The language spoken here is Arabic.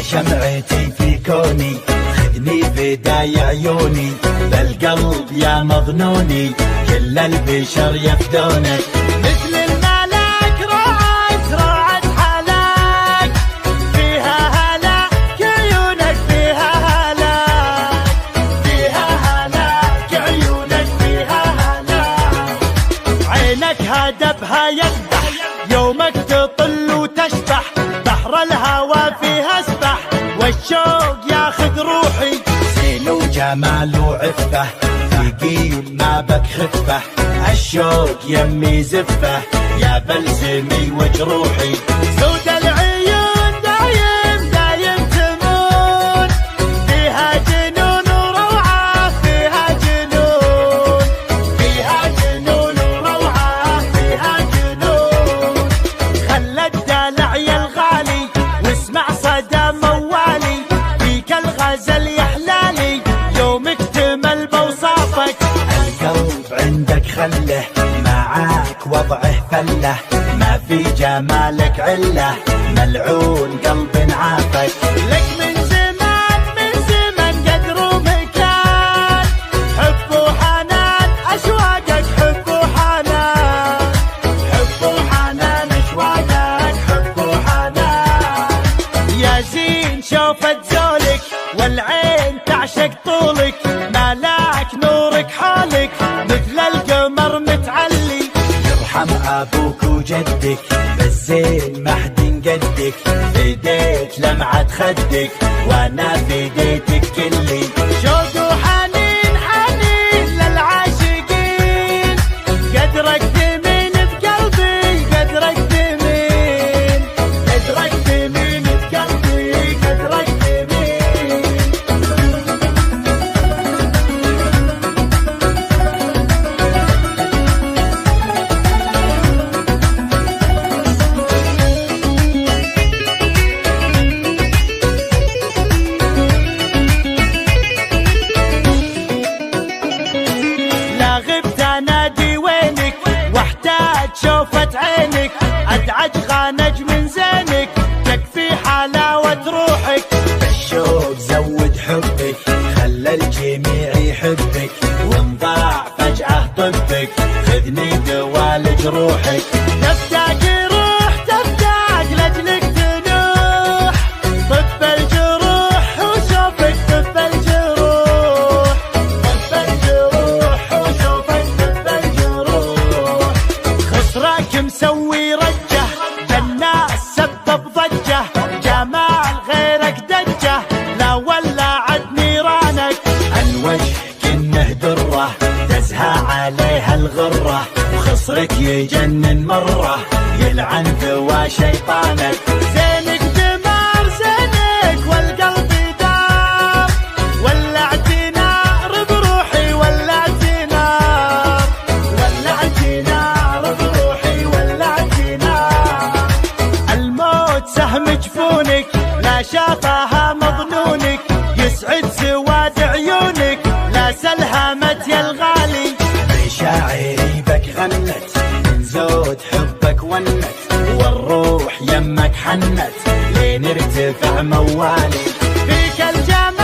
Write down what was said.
شمعتي في كوني، خذني فداي عيوني، بالقلب يا مظنوني، كل البشر يفدونك. مثل الملك رعت حلاك، فيها هلاك عيونك، فيها هلاك، فيها هلاك عيونك، فيها هلاك. عينك هدبها يذبح، يومك تطل وتشبح، بحر الهوى فيها اسبح، والشوق ياخذ روحي. زين وجمال وعفة، ثقيل ما بك خفة، الشوق يمي زفة، يا بلسمي وجروحي. سود العيون دايم تمون، فيها جنون وروعة، فيها جنون، فيها جنون وروعة، فيها جنون. خلى الدلع يا الغالي واسمع صدى موالي، فيك الغزل يحلالي، يوم اكتمل بوصافك. القلب عندك خله، معاك وضعه فله، ما في جمالك عله، ملعون قلب عافك. لك من زمان قدر ومكان، حب وحنان أشواقك، حب وحنان، حب وحنان أشواقك، حب وحنان. يا زين شوفت زولك، والعين تعشق طولك، ملاك نورك حولك، مثل القمر متعلي. يرحم ابوك وجدك، بالزين ما حد قدك، فديت لمعة خدك، وانا فديتك كلي. شوق وحنين حنين للعاشقين، قدرك ثمين بقلبي، قدرك ثمين، قدرك ثمين بقلبي، قدرك ثمين. لا غبت انادي وينك، واحتاج شوفة عينك، ادعج خانج من زينك، تكفي حلاوة روحك. الشوق زود حبك، خلى الجميع يحبك، وانضاع فجأة طبك، خذني دوالج روحك. تفتاق روح تفتاق لاجلك تنوح، طب الجروح وشوفك، طب الجروح، طب الجروح وشوفك، طب الجروح. خسرك مسوي رجه، الناس سبب ضجه، جمال غيرك دجه، لا ولعت نيرانك. الوجه كنه دره، تزهى عليها الغره، وخصرك يجنن مره، يلعن ذوى شيطانك. زينك دمار زينك، والقلب دار، ولعت نار بروحي، ولعت نار، ولعت نار بروحي، ولعت نار. الموت سهم جفونك، لا شافها مظنونك، يسعد سواد عيونك، لا سلهمت يا الغالي. مشاعري بك غنت، من زود حبك ونت، والروح يمك حنت، لين ارتفع موالي. فيك الجمال